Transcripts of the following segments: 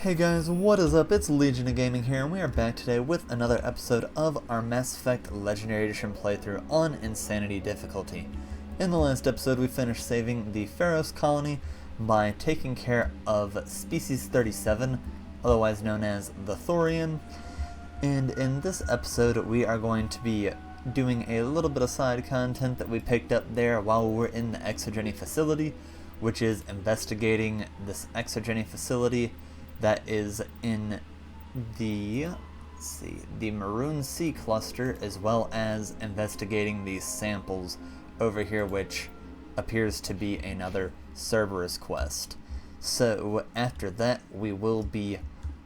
Hey guys, what is up? It's Legion of Gaming here, and we are back today with another episode of our Mass Effect Legendary Edition playthrough on Insanity difficulty. In the last episode, we finished saving the Cerberus colony by taking care of Species 37, otherwise known as the Thorian, and in this episode we are going to be doing a little bit of side content that we picked up there while we were in the Exogeny facility, which is investigating this Exogeny facility that is in the Maroon Sea cluster, as well as investigating these samples over here, which appears to be another Cerberus quest. So after that, we will be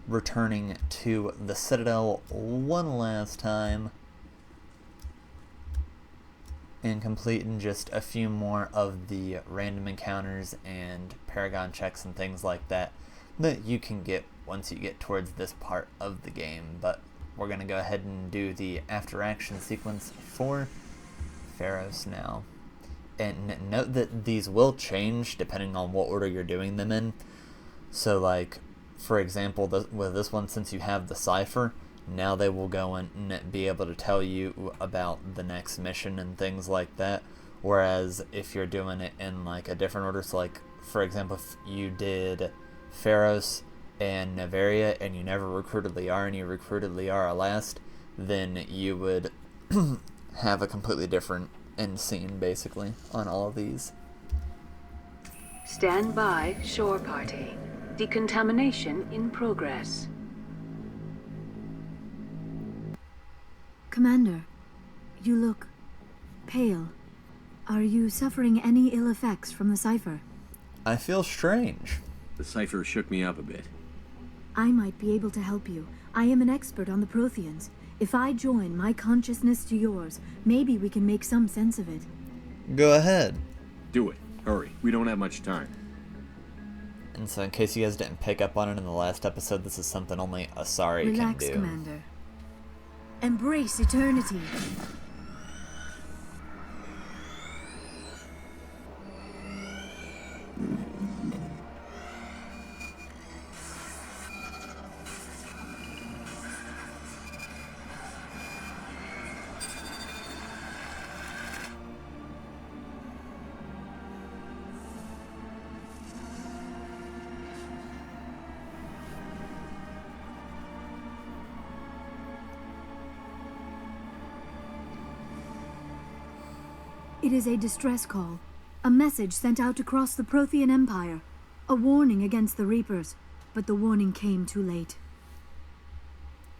returning to the Citadel one last time and completing just a few more of the random encounters and Paragon checks and things like that you can get once you get towards this part of the game. But we're going to go ahead and do the after action sequence for Cerberus now. And note that these will change depending on what order you're doing them in. So like, for example, with this one, since you have the cipher, now they will go in and be able to tell you about the next mission and things like that. Whereas if you're doing it in like a different order, so like, for example, if you did Cerberus and Nevaria and you never recruited Liara and you recruited Liara last, then you would have a completely different end scene basically on all of these. Stand by, shore party. Decontamination in progress. Commander, you look pale. Are you suffering any ill effects from the cipher? I feel strange. The cipher shook me up a bit. I might be able to help you. I am an expert on the Protheans. If I join my consciousness to yours, maybe we can make some sense of it. Go ahead. Do it. Hurry. We don't have much time. And so in case you guys didn't pick up on it in the last episode, this is something only Asari can do. Relax, Commander. Embrace eternity. It is a distress call. A message sent out across the Prothean Empire. A warning against the Reapers. But the warning came too late.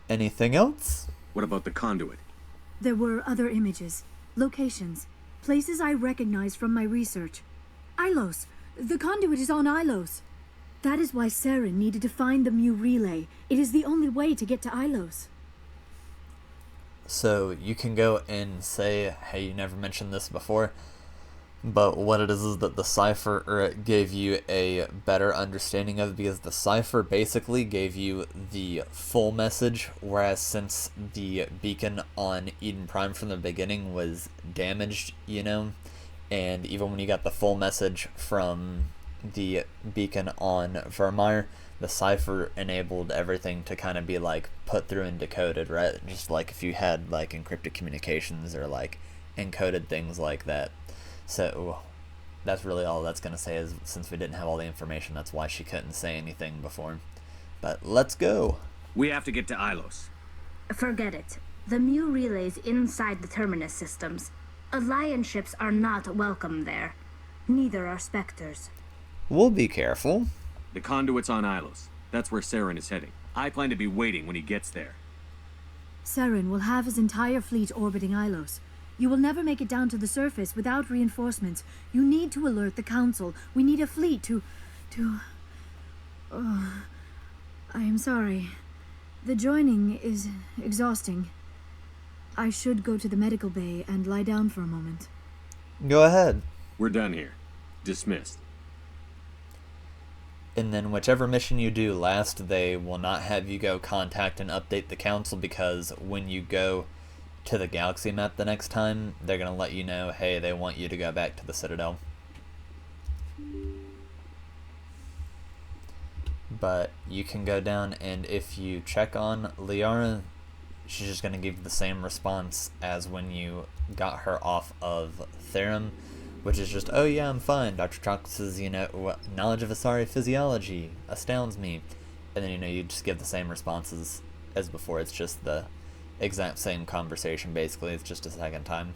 Anything else? What about the conduit? There were other images, locations, places I recognized from my research. Ilos! The conduit is on Ilos! That is why Saren needed to find the Mu relay. It is the only way to get to Ilos. So you can go and say, hey, you never mentioned this before, but what it is that the cipher gave you a better understanding of, because the cipher basically gave you the full message, whereas since the beacon on Eden Prime from the beginning was damaged, you know, and even when you got the full message from the beacon on Vermeer, the cipher enabled everything to kind of be like put through and decoded, right? Just like if you had like encrypted communications or like encoded things like that. So that's really all that's going to say, is since we didn't have all the information, that's why she couldn't say anything before. But let's go. We have to get to Ilos. Forget it. The Mu relay's inside the Terminus systems. Alliance ships are not welcome there. Neither are Spectres. We'll be careful. The conduit's on Ilos. That's where Saren is heading. I plan to be waiting when he gets there. Saren will have his entire fleet orbiting Ilos. You will never make it down to the surface without reinforcements. You need to alert the Council. We need a fleet to... Oh, I am sorry. The joining is exhausting. I should go to the medical bay and lie down for a moment. Go ahead. We're done here. Dismissed. And then whichever mission you do last, they will not have you go contact and update the Council, because when you go to the galaxy map the next time, they're going to let you know, hey, they want you to go back to the Citadel. but you can go down, and if you check on Liara, she's just going to give you the same response as when you got her off of Therum, which is just, oh yeah, I'm fine. Dr. Trox's, knowledge of Asari physiology astounds me. And then, you just give the same responses as before. It's just the exact same conversation, basically. It's just a second time.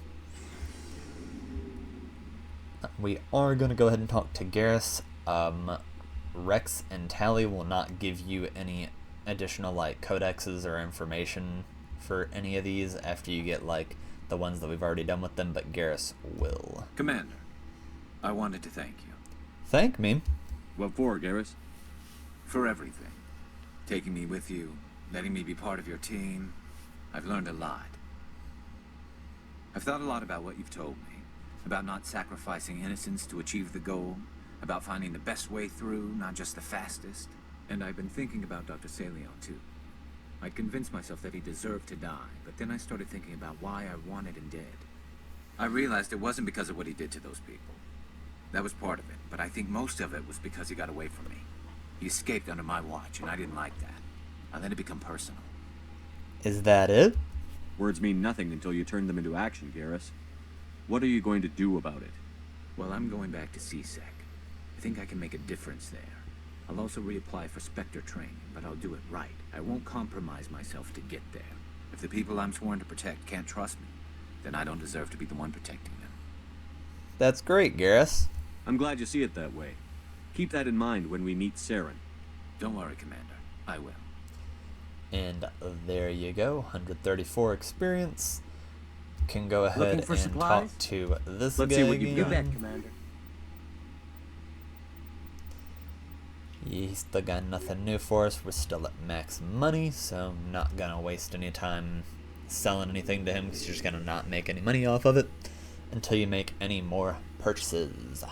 We are going to go ahead and talk to Garrus. Rex and Tally will not give you any additional, codexes or information for any of these after you get, the ones that we've already done with them, but Garrus will. Commander, I wanted to thank you. Thank me? What for, Garrus? For everything. Taking me with you, letting me be part of your team. I've learned a lot. I've thought a lot about what you've told me. About not sacrificing innocence to achieve the goal. About finding the best way through, not just the fastest. And I've been thinking about Dr. Saleon, too. I convinced myself that he deserved to die, but then I started thinking about why I wanted him dead. I realized it wasn't because of what he did to those people. That was part of it, but I think most of it was because he got away from me. He escaped under my watch, and I didn't like that. I let it become personal. Is that it? Words mean nothing until you turn them into action, Garrus. What are you going to do about it? Well, I'm going back to CSEC. I think I can make a difference there. I'll also reapply for Spectre training, but I'll do it right. I won't compromise myself to get there. If the people I'm sworn to protect can't trust me, then I don't deserve to be the one protecting them. That's great, Garrus. I'm glad you see it that way. Keep that in mind when we meet Saren. Don't worry, Commander. I will. And there you go, 134 experience. Can go ahead and supplies? talk to this Let's guy see what you've again. got. You bet, Commander. He's still got nothing new for us. We're still at max money, so I'm not gonna waste any time selling anything to him because you're just gonna not make any money off of it until you make any more purchases.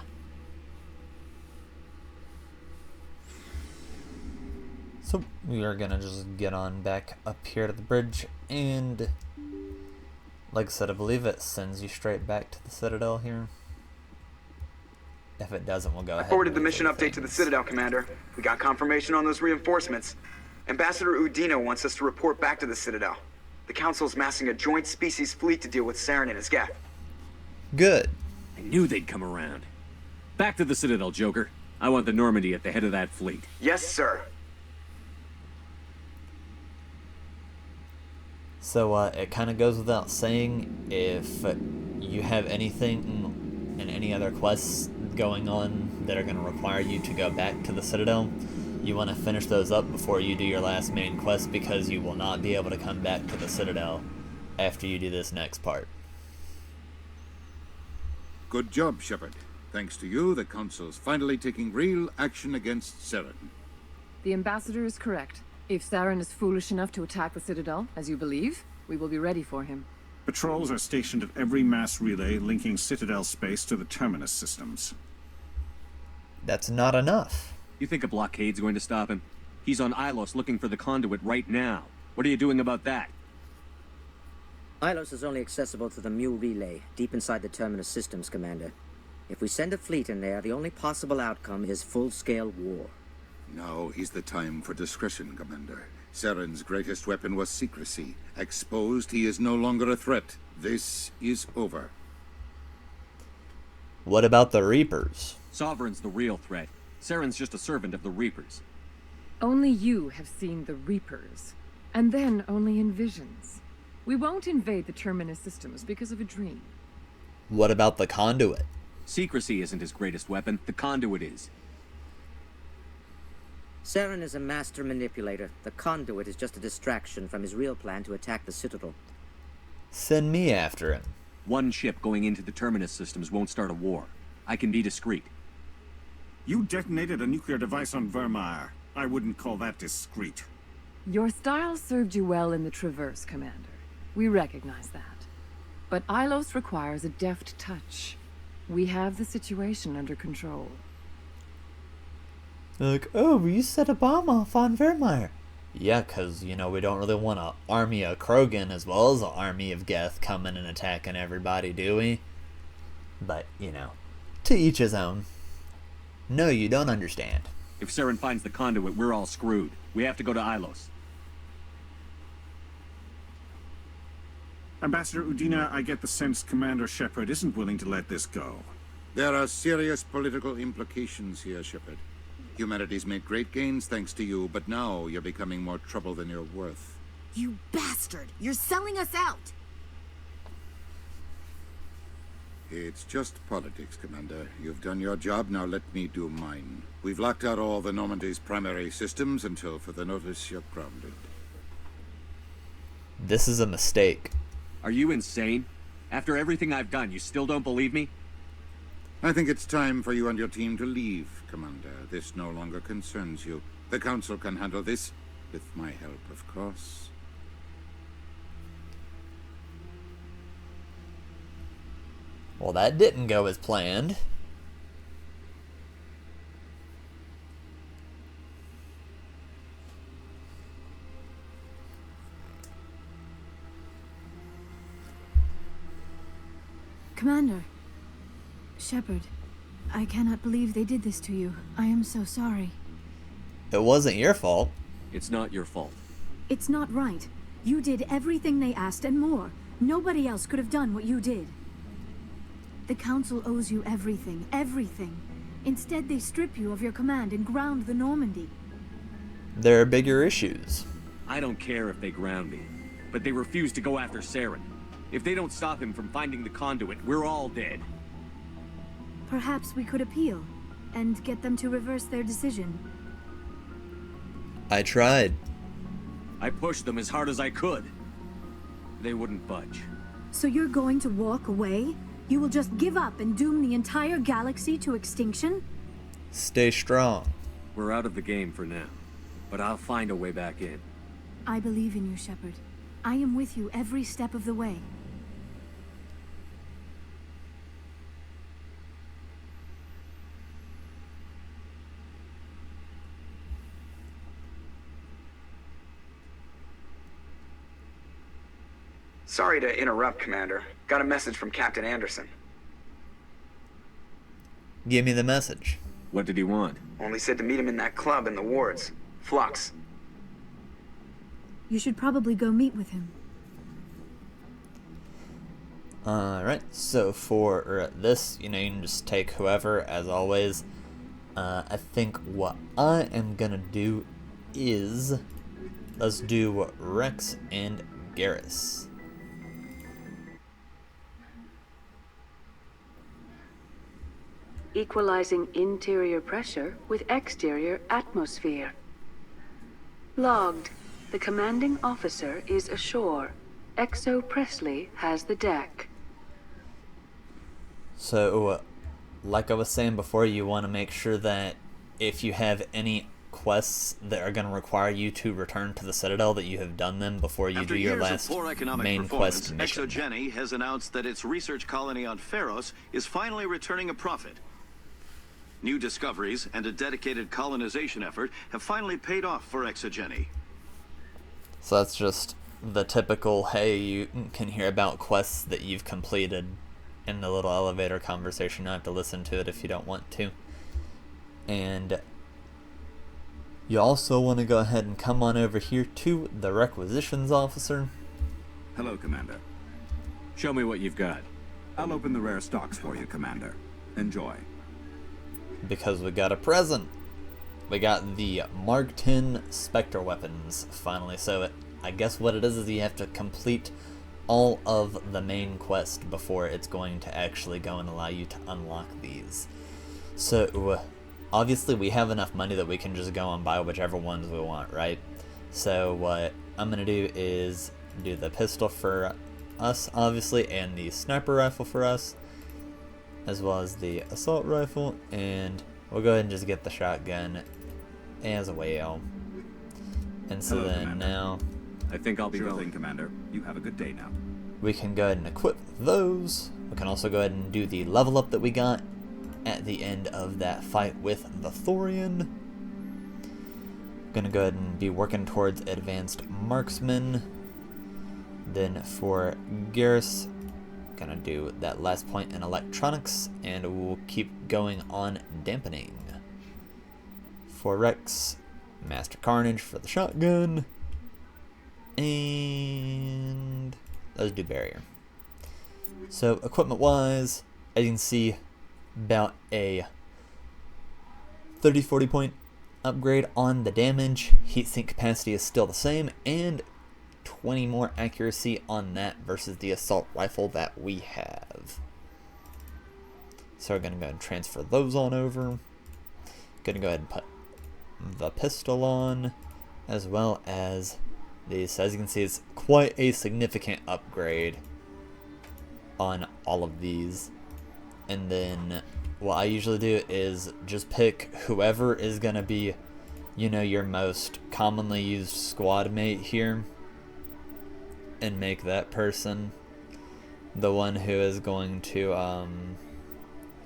So we are gonna just get on back up here to the bridge, and like I said, I believe it sends you straight back to the Citadel here. If it doesn't, we'll go ahead. I forwarded and the wait mission for update to the things. Citadel, Commander. We got confirmation on those reinforcements. Ambassador Udina wants us to report back to the Citadel. The Council's massing a joint species fleet to deal with Saren and his geth. Good. I knew they'd come around. Back to the Citadel, Joker. I want the Normandy at the head of that fleet. Yes, sir. So it kind of goes without saying, if you have anything in any other quests going on that are going to require you to go back to the Citadel, you want to finish those up before you do your last main quest, because you will not be able to come back to the Citadel after you do this next part. Good job, Shepard. Thanks to you, the Council's finally taking real action against Saren. The Ambassador is correct. If Saren is foolish enough to attack the Citadel, as you believe, we will be ready for him. Patrols are stationed at every mass relay linking Citadel space to the terminus systems. That's not enough. You think a blockade's going to stop him? He's on Ilos looking for the conduit right now. What are you doing about that? Ilos is only accessible to the Mu relay, deep inside the terminus systems, Commander. If we send a fleet in there, the only possible outcome is full-scale war. Now is the time for discretion, Commander. Saren's greatest weapon was secrecy. Exposed, he is no longer a threat. This is over. What about the Reapers? Sovereign's the real threat. Saren's just a servant of the Reapers. Only you have seen the Reapers, and then only in visions. We won't invade the terminus systems because of a dream. What about the conduit? Secrecy isn't his greatest weapon. The conduit is. Saren is a master manipulator. The conduit is just a distraction from his real plan to attack the Citadel. Send me after him. One ship going into the terminus systems won't start a war. I can be discreet. You detonated a nuclear device on Vermeer. I wouldn't call that discreet. Your style served you well in the Traverse, Commander. We recognize that. But Ilos requires a deft touch. We have the situation under control. Like, oh, you set a bomb off on Vermeer. Yeah, because, we don't really want an army of Krogan as well as an army of Geth coming and attacking everybody, do we? But, to each his own. No, you don't understand. If Saren finds the conduit, we're all screwed. We have to go to Ilos. Ambassador Udina, I get the sense Commander Shepard isn't willing to let this go. There are serious political implications here, Shepard. Humanity's made great gains thanks to you, but now you're becoming more trouble than you're worth. You bastard! You're selling us out! It's just politics, Commander. You've done your job, now let me do mine. We've locked out all the Normandy's primary systems until further notice you're grounded. This is a mistake. Are you insane? After everything I've done, you still don't believe me? I think it's time for you and your team to leave, Commander. This no longer concerns you. The Council can handle this, with my help, of course. Well, that didn't go as planned. Commander. Shepard, I cannot believe they did this to you. I am so sorry. It wasn't your fault. It's not your fault. It's not right. You did everything they asked and more. Nobody else could have done what you did. The Council owes you everything, everything. Instead, they strip you of your command and ground the Normandy. There are bigger issues. I don't care if they ground me, but they refuse to go after Saren. If they don't stop him from finding the conduit, we're all dead. Perhaps we could appeal and get them to reverse their decision. I tried. I pushed them as hard as I could. They wouldn't budge. So you're going to walk away? You will just give up and doom the entire galaxy to extinction? Stay strong. We're out of the game for now, but I'll find a way back in. I believe in you, Shepard. I am with you every step of the way. Sorry to interrupt, Commander. Got a message from Captain Anderson. Give me the message. What did he want? Only said to meet him in that club in the wards. Flux. You should probably go meet with him. Alright, so for this, you can just take whoever, as always. I think what I am gonna do is, let's do Rex and Garrus. Equalizing interior pressure with exterior atmosphere. Logged. The commanding officer is ashore. Exo Presley has the deck. So, like I was saying before, you want to make sure that if you have any quests that are going to require you to return to the Citadel, that you have done them before you do your last main quest mission. ExoGeni has announced that its research colony on Pharos is finally returning a profit. New discoveries and a dedicated colonization effort have finally paid off for ExoGeni. So that's just the typical, hey, you can hear about quests that you've completed in the little elevator conversation. You don't have to listen to it if you don't want to. And you also want to go ahead and come on over here to the requisitions officer. Hello, Commander. Show me what you've got. I'll open the rare stocks for you, Commander. Enjoy. Because we got a present. We got the Mark 10 Spectre weapons, finally. So I guess what it is you have to complete all of the main quest before it's going to actually go and allow you to unlock these. So obviously we have enough money that we can just go and buy whichever ones we want, right? So what I'm going to do is do the pistol for us, obviously, and the sniper rifle for us, as well as the assault rifle, and we'll go ahead and just get the shotgun as well. And so Hello, then Commander. now I think I'll be Sure going. thing, Commander. You have a good day now. we can go ahead and equip those. We can also go ahead and do the level up that we got at the end of that fight with the Thorian. Gonna go ahead and be working towards advanced marksman. Then for Garrus, gonna do that last point in electronics, and we'll keep going on dampening. for Rex, Master Carnage for the shotgun, and let's do barrier. So equipment-wise, as you can see, about a 30-40 point upgrade on the damage. Heatsink capacity is still the same, and 20 more accuracy on that versus the assault rifle that we have. So we're going to go ahead and transfer those on over. Going to go ahead and put the pistol on, as well as these. So as you can see, it's quite a significant upgrade on all of these. And then what I usually do is just pick whoever is going to be, you know, your most commonly used squad mate here, and make that person the one who is going to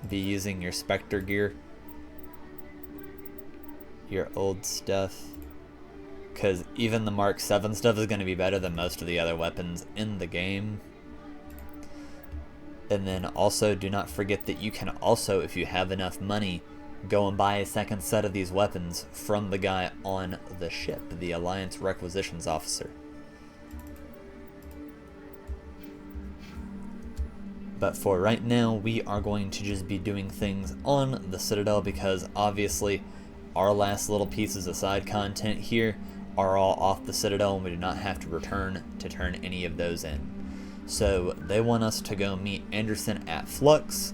be using your Spectre gear, your old stuff, because even the Mark 7 stuff is going to be better than most of the other weapons in the game. And then also, do not forget that you can also, if you have enough money, go and buy a second set of these weapons from the guy on the ship, the Alliance Requisitions Officer. But for right now, we are going to just be doing things on the Citadel, because obviously our last little pieces of side content here are all off the Citadel, and we do not have to return to turn any of those in. So they want us to go meet Anderson at Flux.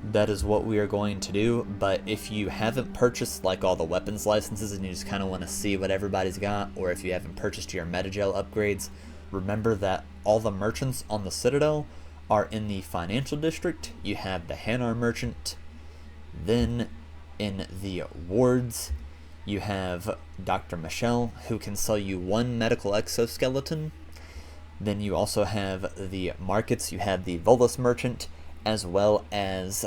That is what we are going to do. But if you haven't purchased like all the weapons licenses and you just kind of want to see what everybody's got, or if you haven't purchased your Metagel upgrades, remember that all the merchants on the Citadel are in the financial district. You have the Hanar merchant. Then in the wards, you have Dr. Michelle, who can sell you one medical exoskeleton. Then you also have the markets. You have the Volus merchant, as well as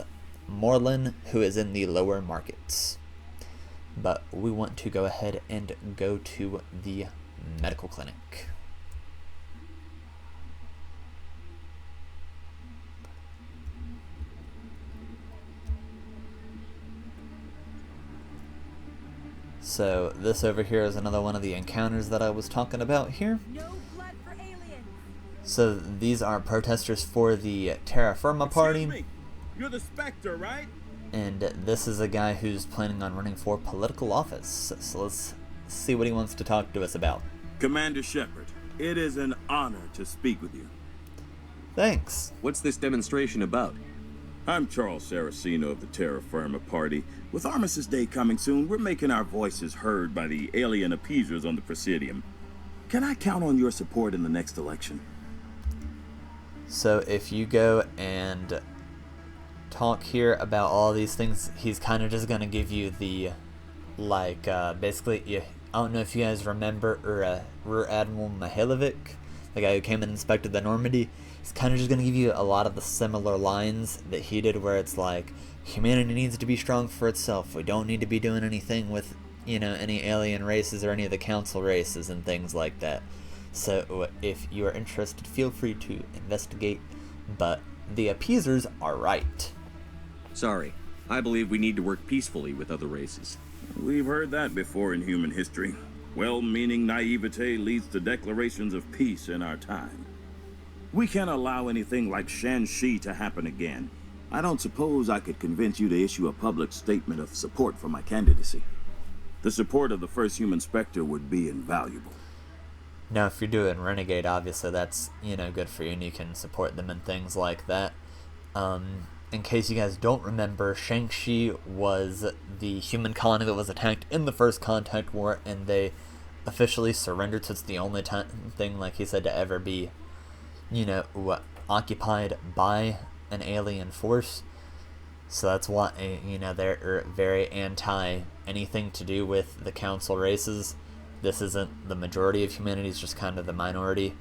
Morlin, who is in the lower markets. But we want to go ahead and go to the medical clinic. So this over here is another one of the encounters that I was talking about here. So these are protesters for the Terra Firma party. Me. You're the Spectre, right? And this is a guy who's planning on running for political office. So let's see what he wants to talk to us about. Commander Shepard, it is an honor to speak with you. Thanks. What's this demonstration about? I'm Charles Saraceno of the Terra Firma Party. With Armistice Day coming soon, we're making our voices heard by the alien appeasers on the Presidium. Can I count on your support in the next election? So if you go and talk here about all these things, he's kind of just going to give you the, like, basically, I don't know if you guys remember Rear Admiral Mihailovic, the guy who came and inspected the Normandy. He's kind of just going to give you a lot of the similar lines that he did, where it's like, humanity needs to be strong for itself. We don't need to be doing anything with, you know, any alien races or any of the council races and things like that. So if you are interested, feel free to investigate, but the appeasers are right. Sorry, I believe we need to work peacefully with other races. We've heard that before in human history. Well-meaning naivete leads to declarations of peace in our time. We can't allow anything like Shanxi to happen again. I don't suppose I could convince you to issue a public statement of support for my candidacy. The support of the first human Spectre would be invaluable. Now, if you're doing Renegade, obviously that's, you know, good for you, and you can support them and things like that. In case you guys don't remember, Shanxi was the human colony that was attacked in the First Contact War, and they officially surrendered, so it's the only thing, like he said, to ever be, you know, occupied by an alien force. So that's why, you know, they're very anti anything to do with the council races. This isn't the majority of humanity, it's just kind of the minority.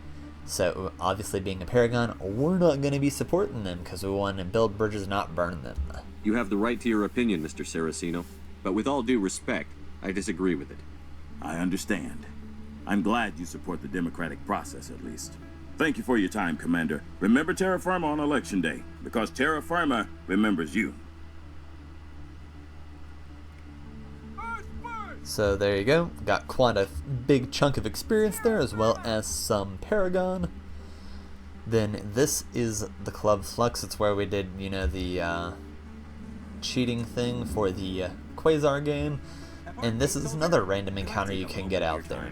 So obviously, being a Paragon, we're not going to be supporting them because we want to build bridges, not burn them. You have the right to your opinion, Mr. Saraceno, but with all due respect, I disagree with it. I understand. I'm glad you support the democratic process, at least. Thank you for your time, Commander. Remember Terra Firma on Election Day, because Terra Firma remembers you. Earth So there you go. Got quite a big chunk of experience there, as well as some Paragon. Then this is the Club Flux. It's where we did, you know, the cheating thing for the Quasar game. And this is another random encounter you can get out there.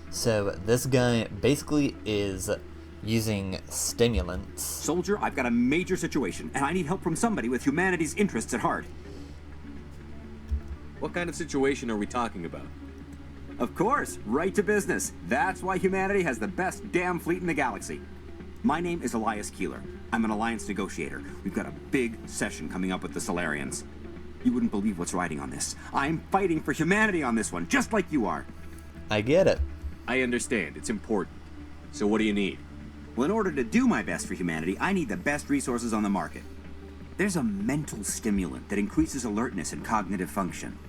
So this guy basically is using stimulants. Soldier, I've got a major situation, and I need help from somebody with humanity's interests at heart. What kind of situation are we talking about? Of course, right to business. That's why humanity has the best damn fleet in the galaxy. My name is Elias Keeler. I'm an alliance negotiator. We've got a big session coming up with the Solarians. You wouldn't believe what's riding on this. I'm fighting for humanity on this one, just like you are. I get it. I understand. It's important. So what do you need? Well, in order to do my best for humanity, I need the best resources on the market. There's a mental stimulant that increases alertness and cognitive function.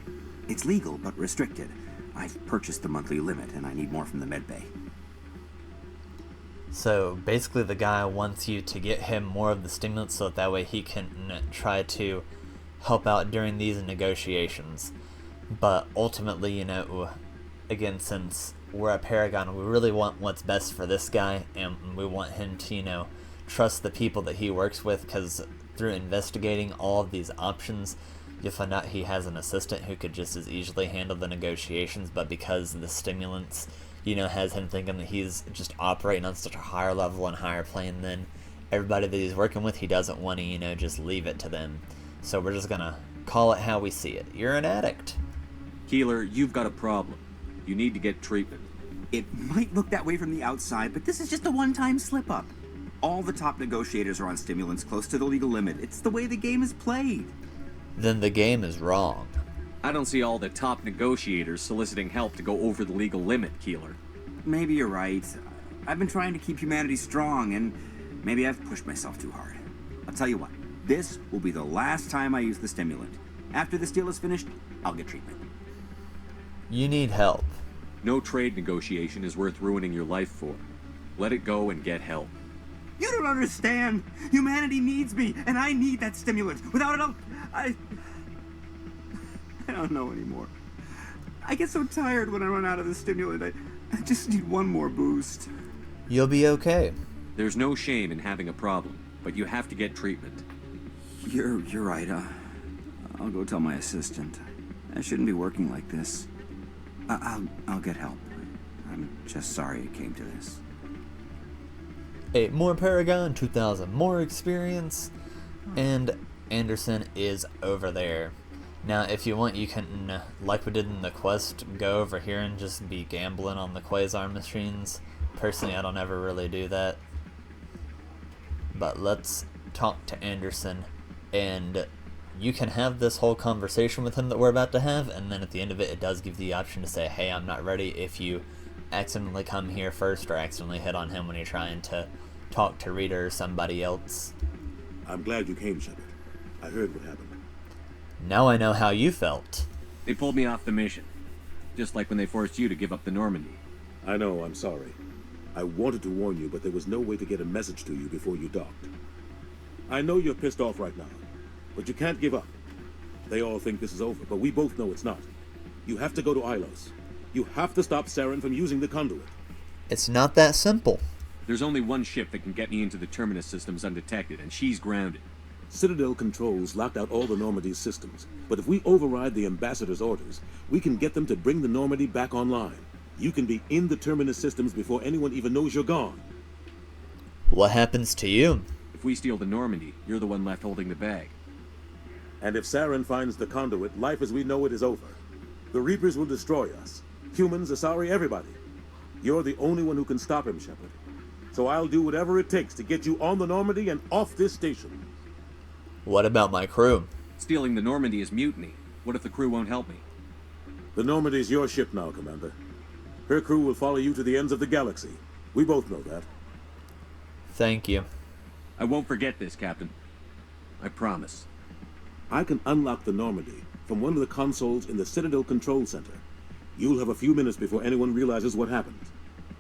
It's legal, but restricted. I've purchased the monthly limit, and I need more from the medbay. So basically the guy wants you to get him more of the stimulants so that way he can try to help out during these negotiations. But ultimately, you know, again, since we're a Paragon, we really want what's best for this guy, and we want him to, you know, trust the people that he works with, because through investigating all of these options, you'll find out he has an assistant who could just as easily handle the negotiations, but because the stimulants, you know, has him thinking that he's just operating on such a higher level and higher plane than everybody that he's working with, he doesn't want to, you know, just leave it to them. So we're just gonna call it how we see it. You're an addict. Keeler, you've got a problem. You need to get treatment. It might look that way from the outside, but this is just a one-time slip-up. All the top negotiators are on stimulants close to the legal limit. It's the way the game is played. Then the game is wrong. I don't see all the top negotiators soliciting help to go over the legal limit, Keeler. Maybe you're right. I've been trying to keep humanity strong, and maybe I've pushed myself too hard. I'll tell you what, this will be the last time I use the stimulant. After this deal is finished, I'll get treatment. You need help. No trade negotiation is worth ruining your life for. Let it go and get help. You don't understand. Humanity needs me, and I need that stimulant. Without it, I don't know anymore. I get so tired when I run out of the stimulant. I just need one more boost. You'll be okay. There's no shame in having a problem, but you have to get treatment. You're right. I'll go tell my assistant. I shouldn't be working like this. I'll get help. I'm just sorry it came to this. 8 more Paragon, 2,000 more experience, and Anderson is over there. Now, if you want, you can, like we did in the quest, go over here and just be gambling on the Quasar machines. Personally, I don't ever really do that. But let's talk to Anderson, and you can have this whole conversation with him that we're about to have, and then at the end of it, it does give you the option to say, hey, I'm not ready, if you accidentally come here first or accidentally hit on him when you're trying to talk to Rita or somebody else. I'm glad you came, Shepard. I heard what happened. Now I know how you felt. They pulled me off the mission. Just like when they forced you to give up the Normandy. I know, I'm sorry. I wanted to warn you, but there was no way to get a message to you before you docked. I know you're pissed off right now, but you can't give up. They all think this is over, but we both know it's not. You have to go to Ilos. You have to stop Saren from using the conduit. It's not that simple. There's only one ship that can get me into the terminus systems undetected, and she's grounded. Citadel controls locked out all the Normandy's systems, but if we override the ambassador's orders, we can get them to bring the Normandy back online. You can be in the terminus systems before anyone even knows you're gone. What happens to you? If we steal the Normandy, you're the one left holding the bag. And if Saren finds the conduit, life as we know it is over. The Reapers will destroy us. Humans, Asari, everybody. You're the only one who can stop him, Shepard. So I'll do whatever it takes to get you on the Normandy and off this station. What about my crew? Stealing the Normandy is mutiny. What if the crew won't help me? The Normandy's your ship now, Commander. Her crew will follow you to the ends of the galaxy. We both know that. Thank you. I won't forget this, Captain. I promise. I can unlock the Normandy from one of the consoles in the Citadel Control Center. You'll have a few minutes before anyone realizes what happened.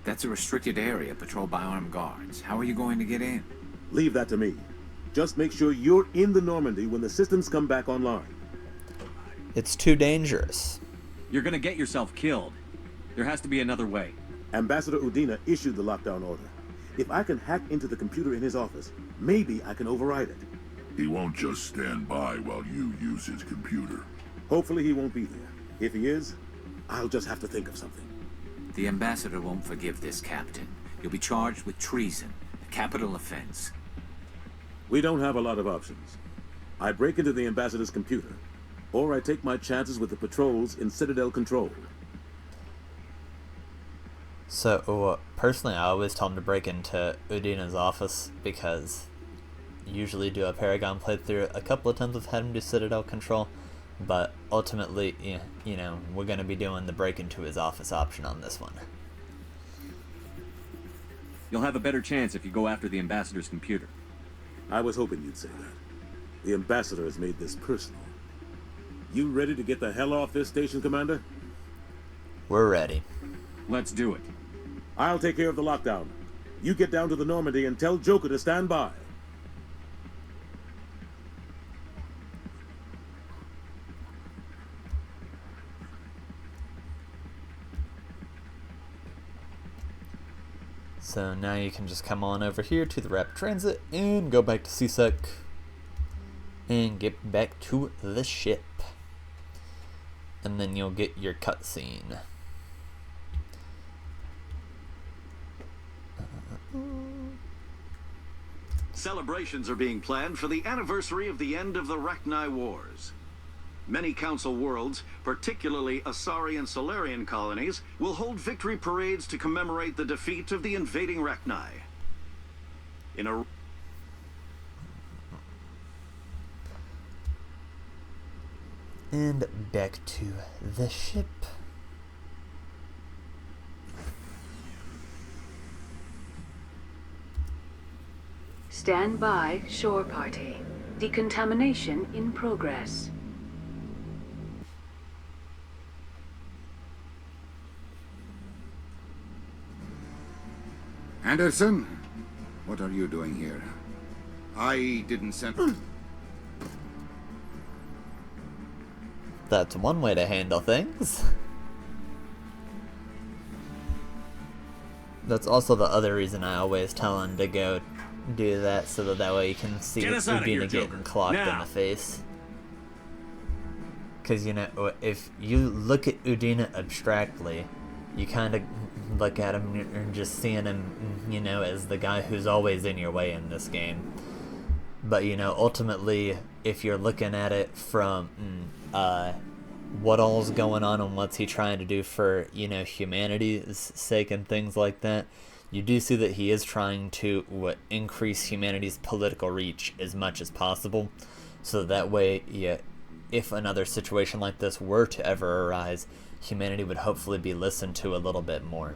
That's a restricted area patrolled by armed guards. How are you going to get in? Leave that to me. Just make sure you're in the Normandy when the systems come back online. It's too dangerous. You're gonna get yourself killed. There has to be another way. Ambassador Udina issued the lockdown order. If I can hack into the computer in his office, maybe I can override it. He won't just stand by while you use his computer. Hopefully he won't be there. If he is, I'll just have to think of something. The ambassador won't forgive this, Captain. You'll be charged with treason, a capital offense. We don't have a lot of options. I break into the ambassador's computer, or I take my chances with the patrols in Citadel control. So, personally, I always tell him to break into Udina's office, because usually do a Paragon playthrough. A couple of times I've had him do Citadel control, but ultimately, you know, we're going to be doing the break into his office option on this one. You'll have a better chance if you go after the ambassador's computer. I was hoping you'd say that. The ambassador has made this personal. You ready to get the hell off this station, Commander? We're ready. Let's do it. I'll take care of the lockdown. You get down to the Normandy and tell Joker to stand by. So now you can just come on over here to the rapid transit and go back to CSEC and get back to the ship. And then you'll get your cutscene. Celebrations are being planned for the anniversary of the end of the Rachni Wars. Many Council worlds, particularly Asari and Solarian colonies, will hold victory parades to commemorate the defeat of the invading Rachni. In a And back to the ship. Stand by, shore party. Decontamination in progress. Anderson, what are you doing here? I didn't send... That's one way to handle things. That's also the other reason I always tell him to go do that, so that way you can see Udina getting clocked in the face. Because, you know, if you look at Udina abstractly, you kind of look at him and just seeing him, you know, as the guy who's always in your way in this game. But, you know, ultimately, if you're looking at it from what all's going on and what's he trying to do for, you know, humanity's sake and things like that, you do see that he is trying to increase humanity's political reach as much as possible. So that way, yeah, if another situation like this were to ever arise, humanity would hopefully be listened to a little bit more.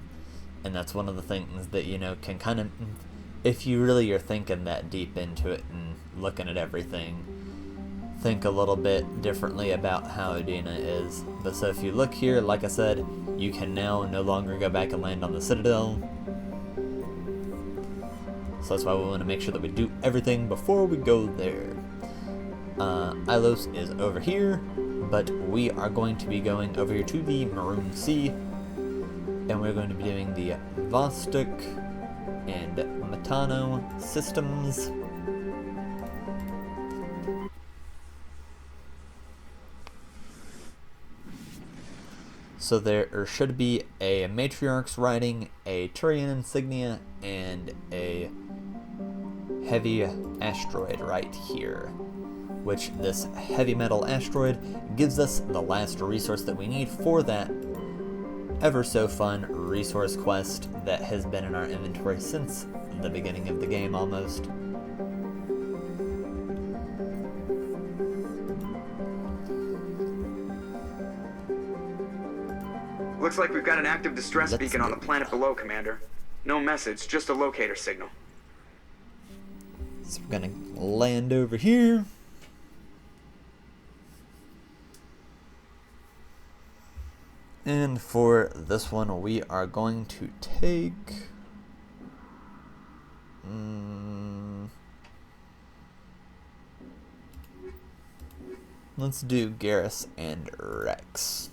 And that's one of the things that, you know, can kind of, if you really are thinking that deep into it and looking at everything, think a little bit differently about how Udina is. But so if you look here, like I said, you can now no longer go back and land on the Citadel. So that's why we want to make sure that we do everything before we go there. Ilos is over here, but we are going to be going over here to the Maroon Sea, and we're going to be doing the Vostok and Matano systems. So there should be a Matriarch's Riding, a Turian Insignia, and a heavy asteroid right here. Which this heavy metal asteroid gives us the last resource that we need for that ever so fun resource quest that has been in our inventory since the beginning of the game almost. Looks like we've got an active distress beacon on the planet below, Commander. No message, just a locator signal. So we're gonna land over here. And for this one, we are going to take... let's do Garrus and Rex.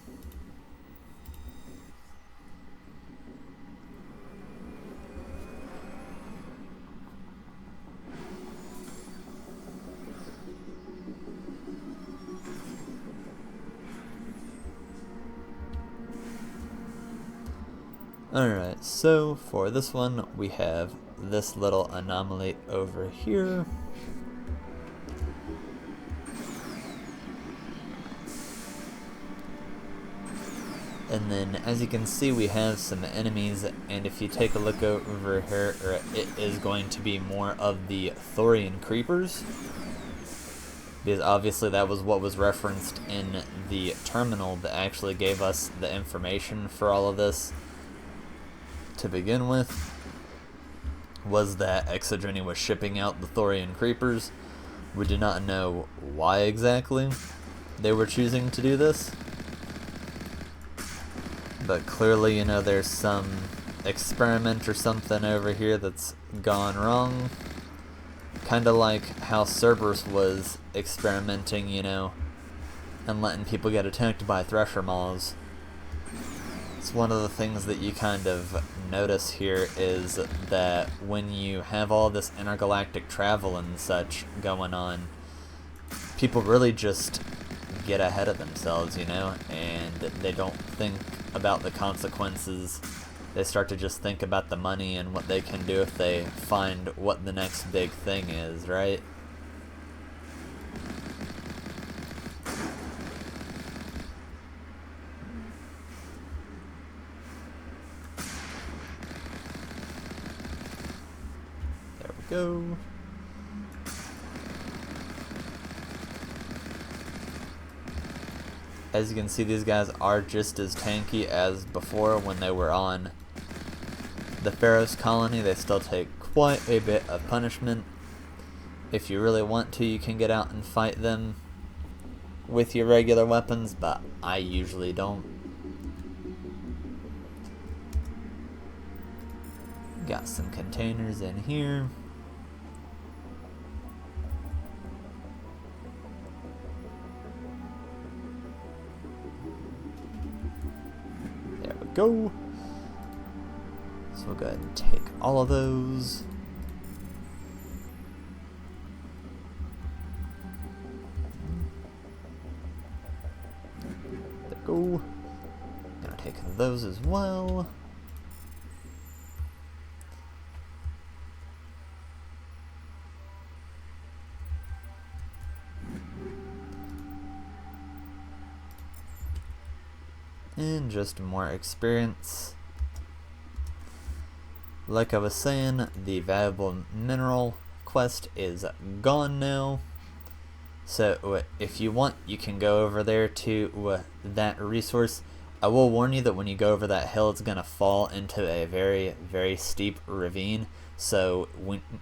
Alright, so for this one, we have this little anomaly over here. And then, as you can see, we have some enemies, and if you take a look over here, it is going to be more of the Thorian creepers. Because obviously that was what was referenced in the terminal that actually gave us the information for all of this. To begin with, was that Exogeny was shipping out the Thorian creepers. We do not know why exactly they were choosing to do this. But clearly, you know, there's some experiment or something over here that's gone wrong. Kind of like how Cerberus was experimenting, you know, and letting people get attacked by Thresher Maws. It's one of the things that you kind of notice here is that when you have all this intergalactic travel and such going on, people really just get ahead of themselves, you know, and they don't think about the consequences. They start to just think about the money and what they can do if they find what the next big thing is, right? There we go. As you can see, these guys are just as tanky as before when they were on the Pharaoh's colony. They still take quite a bit of punishment. If you really want to, you can get out and fight them with your regular weapons, but I usually don't. Got some containers in here. Go. So we'll go ahead and take all of those. There we go. Gonna take those as well. And just more experience. Like I was saying, the valuable mineral quest is gone now. So if you want, you can go over there to that resource. I will warn you that when you go over that hill, it's going to fall into a very, very steep ravine. So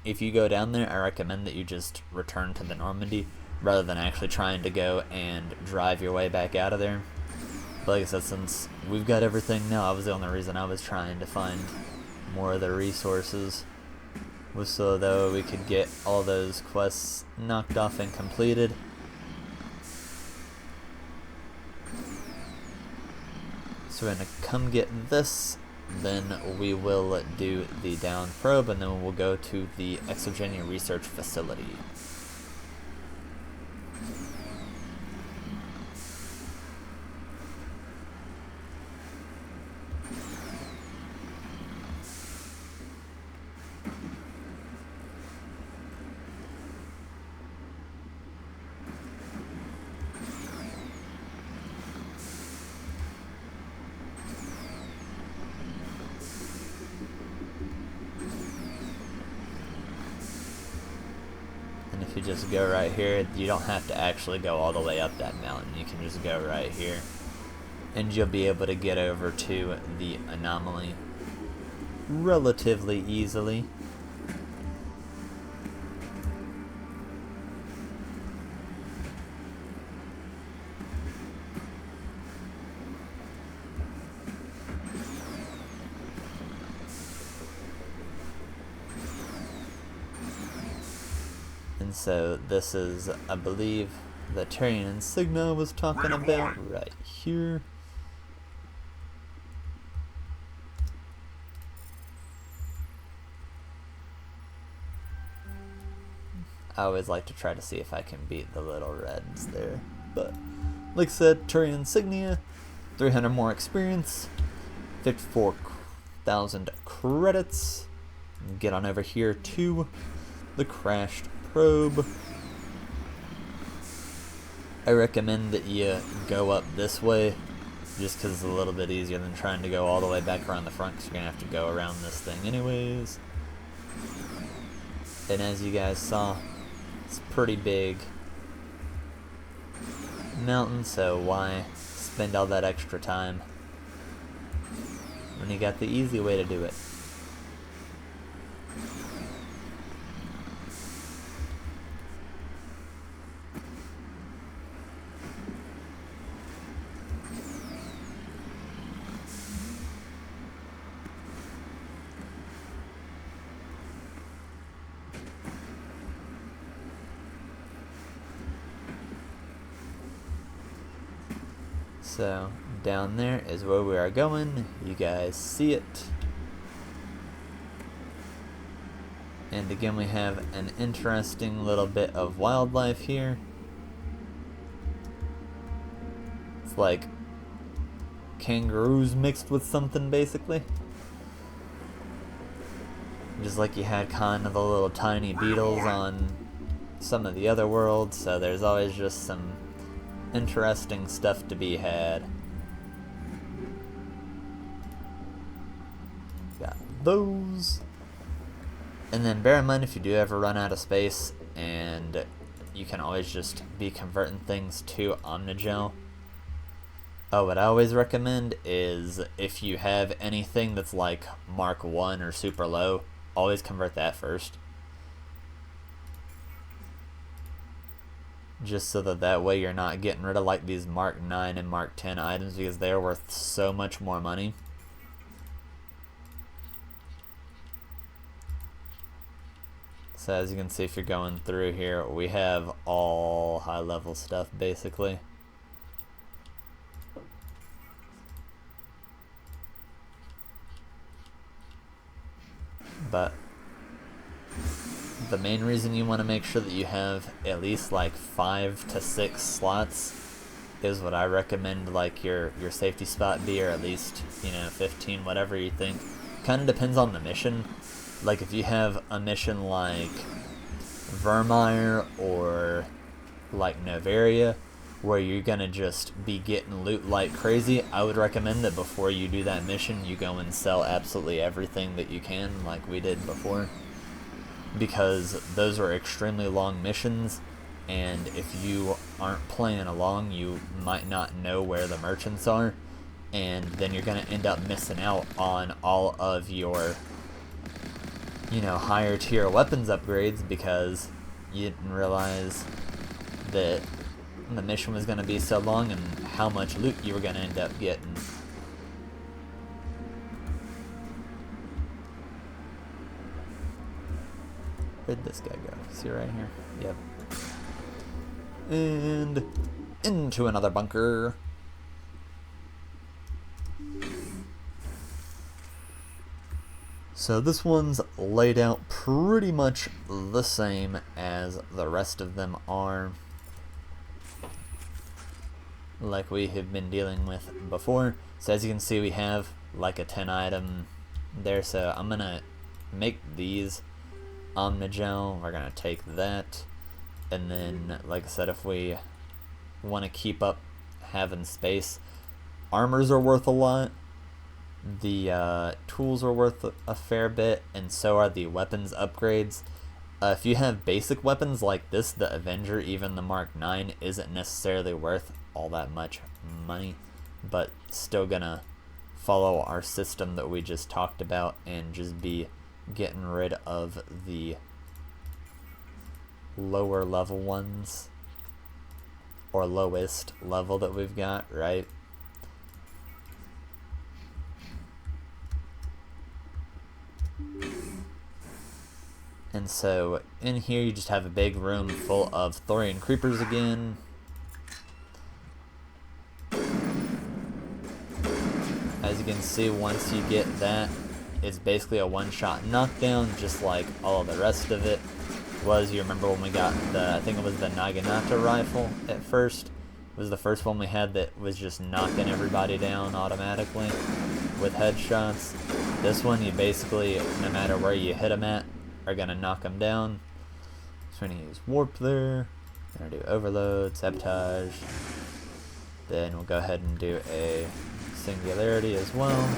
if you go down there, I recommend that you just return to the Normandy rather than actually trying to go and drive your way back out of there. But like I said, since we've got everything now, that was the only reason I was trying to find more of the resources, was so that we could get all those quests knocked off and completed. So we're going to come get this, then we will do the down probe, and then we'll go to the Exogeny Research Facility. If you just go right here, you don't have to actually go all the way up that mountain. You can just go right here, and you'll be able to get over to the anomaly relatively easily. So this is, I believe, the Turian insignia was talking about right here. I always like to try to see if I can beat the little reds there. But, like I said, Turian insignia, 300 more experience, 54 1,000 credits. Get on over here to the crashed probe. I recommend that you go up this way, just because it's a little bit easier than trying to go all the way back around the front, because you're going to have to go around this thing anyways. And as you guys saw, it's a pretty big mountain, so why spend all that extra time when you got the easy way to do it? So, down there is where we are going. You guys see it. And again, we have an interesting little bit of wildlife here. It's like kangaroos mixed with something, basically. Just like you had kind of the little tiny beetles on some of the other worlds, so there's always just some interesting stuff to be had. Got those. And then bear in mind, if you do ever run out of space, and you can always just be converting things to Omnigel. What I always recommend is if you have anything that's like Mark 1 or super low, always convert that first. Just so that way you're not getting rid of like these Mark 9 and Mark 10 items, because they are worth so much more money. So as you can see, if you're going through here, we have all high level stuff basically. But the main reason you want to make sure that you have at least like 5 to 6 slots is what I recommend, like your safety spot be, or at least, you know, 15, whatever you think. Kind of depends on the mission. Like if you have a mission like Vermeer or like Novaria, where you're gonna just be getting loot like crazy, I would recommend that before you do that mission, you go and sell absolutely everything that you can, like we did before. Because those are extremely long missions, and if you aren't playing along, you might not know where the merchants are, and then you're going to end up missing out on all of your, you know, higher tier weapons upgrades because you didn't realize that the mission was going to be so long and how much loot you were going to end up getting. Where'd this guy go? Is he right here? Yep. And into another bunker. So this one's laid out pretty much the same as the rest of them are, like we have been dealing with before. So as you can see, we have like a 10 item there, so I'm gonna make these Omnigel. We're gonna take that, and then like I said, if we want to keep up having space, armors are worth a lot, the tools are worth a fair bit, and so are the weapons upgrades. If you have basic weapons like this, the Avenger, even the Mark 9 isn't necessarily worth all that much money, but still gonna follow our system that we just talked about and just be getting rid of the lower level ones, or lowest level that we've got, right? And so in here you just have a big room full of Thorian creepers again. As you can see, once you get that, it's basically a one-shot knockdown, just like all of the rest of it was. You remember when we got the, I think it was the Naginata rifle at first, was the first one we had that was just knocking everybody down automatically. with headshots. This one, you basically, no matter where you hit them at, are going to knock them down. So we're going to use warp there. We're going to do overload, sabotage. Then we'll go ahead and do a singularity as well.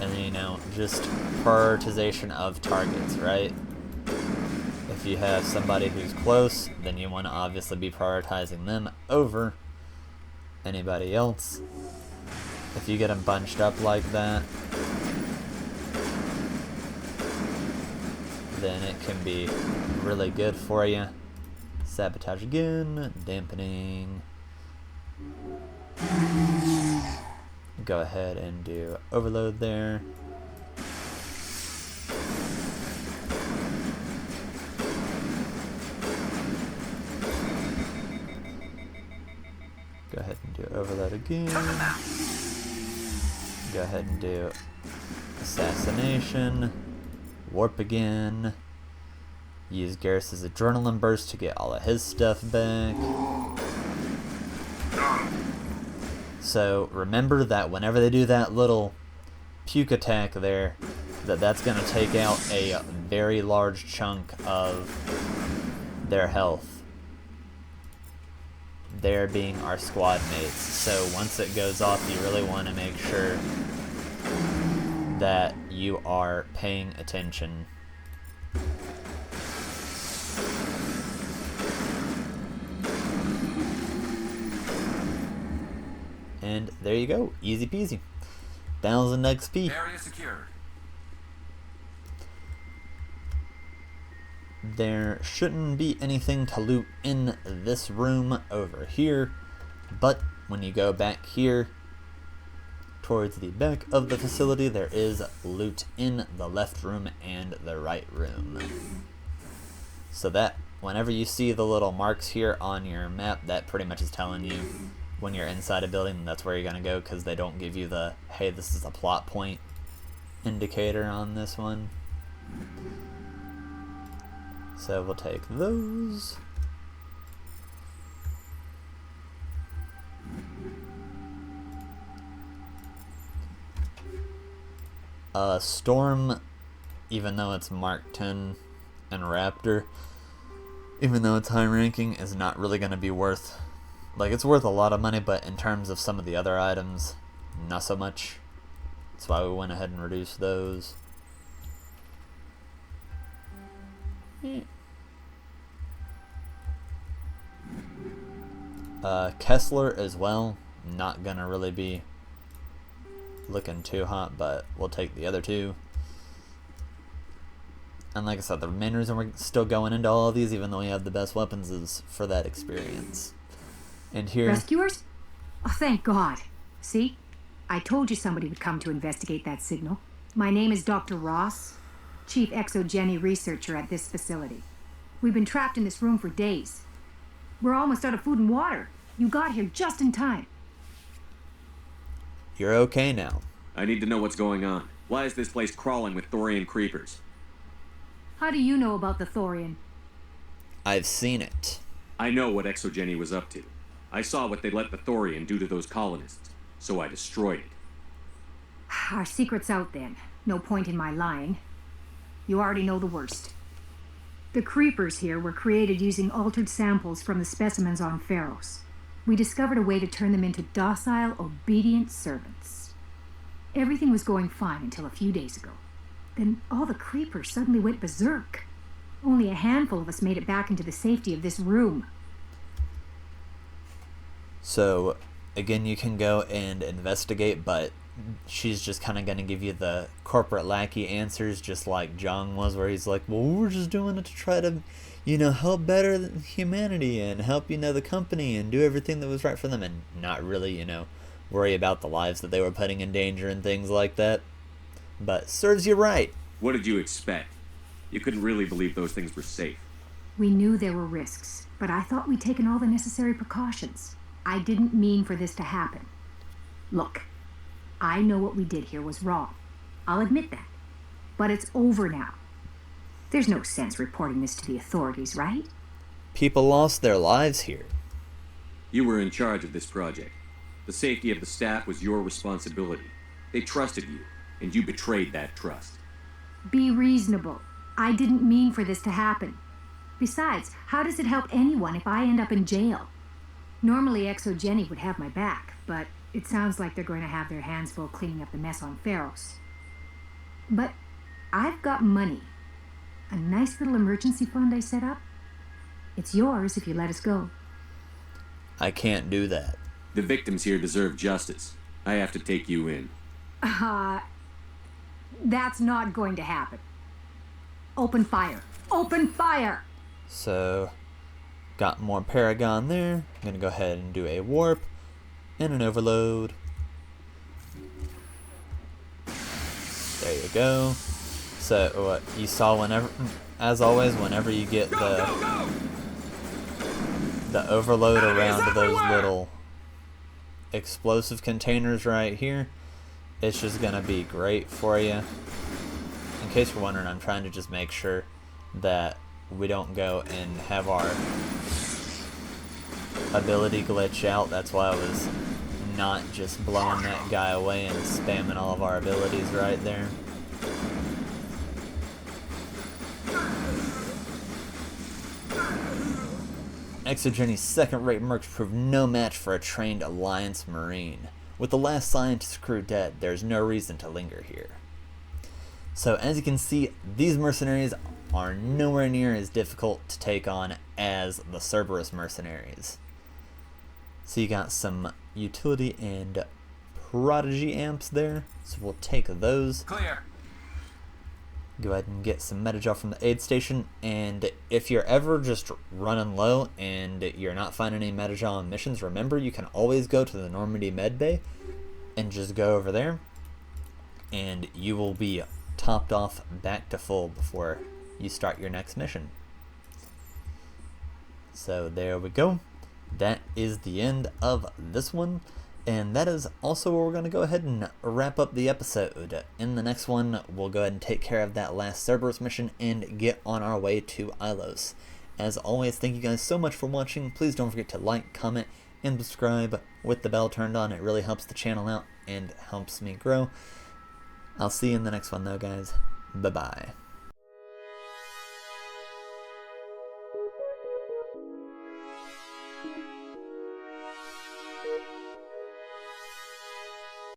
And then, you know, just prioritization of targets, right? If you have somebody who's close, then you want to obviously be prioritizing them over anybody else. If you get them bunched up like that, then it can be really good for you. Sabotage again, dampening. Go ahead and do overload there. Go ahead and do overload again. Go ahead and do assassination. Warp again. Use Garrus's adrenaline burst to get all of his stuff back. So remember that whenever they do that little puke attack there, that's going to take out a very large chunk of their health. There being our squad mates. So once it goes off, you really want to make sure that you are paying attention. And there you go, easy peasy. 1000 XP. Area secure. There shouldn't be anything to loot in this room over here, but when you go back here towards the back of the facility, there is loot in the left room and the right room. So that whenever you see the little marks here on your map, that pretty much is telling you when you're inside a building, that's where you're going to go, because they don't give you the, hey, this is a plot point indicator on this one. So we'll take those. Storm, even though it's Mark 10 and Raptor, even though it's high ranking, is not really going to be worth, like, it's worth a lot of money, but in terms of some of the other items, not so much. That's why we went ahead and reduced those. Kessler as well, not gonna really be looking too hot, but we'll take the other two. And like I said, the main reason we're still going into all of these, even though we have the best weapons, is for that experience. And here... Rescuers? Oh, thank God. See? I told you somebody would come to investigate that signal. My name is Dr. Ross, Chief Exogeny Researcher at this facility. We've been trapped in this room for days. We're almost out of food and water. You got here just in time. You're okay now. I need to know what's going on. Why is this place crawling with Thorian creepers? How do you know about the Thorian? I've seen it. I know what Exogeny was up to. I saw what they let the Thorian do to those colonists, so I destroyed it. Our secret's out then. No point in my lying. You already know the worst. The creepers here were created using altered samples from the specimens on Pharos. We discovered a way to turn them into docile, obedient servants. Everything was going fine until a few days ago. Then all the creepers suddenly went berserk. Only a handful of us made it back into the safety of this room. So, again, you can go and investigate, but she's just kind of going to give you the corporate lackey answers, just like Jong was, where he's like, well, we're just doing it to try to, you know, help better humanity and help, you know, the company and do everything that was right for them, and not really, you know, worry about the lives that they were putting in danger and things like that. But serves you right. What did you expect? You couldn't really believe those things were safe. We knew there were risks, but I thought we'd taken all the necessary precautions. I didn't mean for this to happen. Look, I know what we did here was wrong. I'll admit that. But it's over now. There's no sense reporting this to the authorities, right? People lost their lives here. You were in charge of this project. The safety of the staff was your responsibility. They trusted you, and you betrayed that trust. Be reasonable. I didn't mean for this to happen. Besides, how does it help anyone if I end up in jail? Normally Exogeny would have my back, but it sounds like they're going to have their hands full cleaning up the mess on Pharos. But I've got money. A nice little emergency fund I set up. It's yours if you let us go. I can't do that. The victims here deserve justice. I have to take you in. That's not going to happen. Open fire. Open fire! So, got more Paragon there. I'm gonna go ahead and do a warp and an overload. There you go. So, what you saw whenever, as always, whenever you get the overload around those little explosive containers right here, it's just gonna be great for you. In case you're wondering, I'm trying to just make sure that we don't go and have our ability glitch out. That's why I was not just blowing that guy away and spamming all of our abilities right there. Exogeny's second-rate mercs proved no match for a trained Alliance Marine. With the last scientist crew dead, there's no reason to linger here. So as you can see, these mercenaries are nowhere near as difficult to take on as the Cerberus mercenaries. So you got some utility and prodigy amps there, so we'll take those. Clear. Go ahead and get some metagel from the aid station, and if you're ever just running low and you're not finding any metagel on missions, remember you can always go to the Normandy med bay and just go over there, and you will be topped off back to full before you start your next mission. So there we go. That is the end of this one, and that is also where we're going to go ahead and wrap up the episode. In the next one, we'll go ahead and take care of that last Cerberus mission and get on our way to Ilos. As always, thank you guys so much for watching. Please don't forget to like, comment, and subscribe with the bell turned on. It really helps the channel out and helps me grow. I'll see you in the next one though, guys. Bye-bye.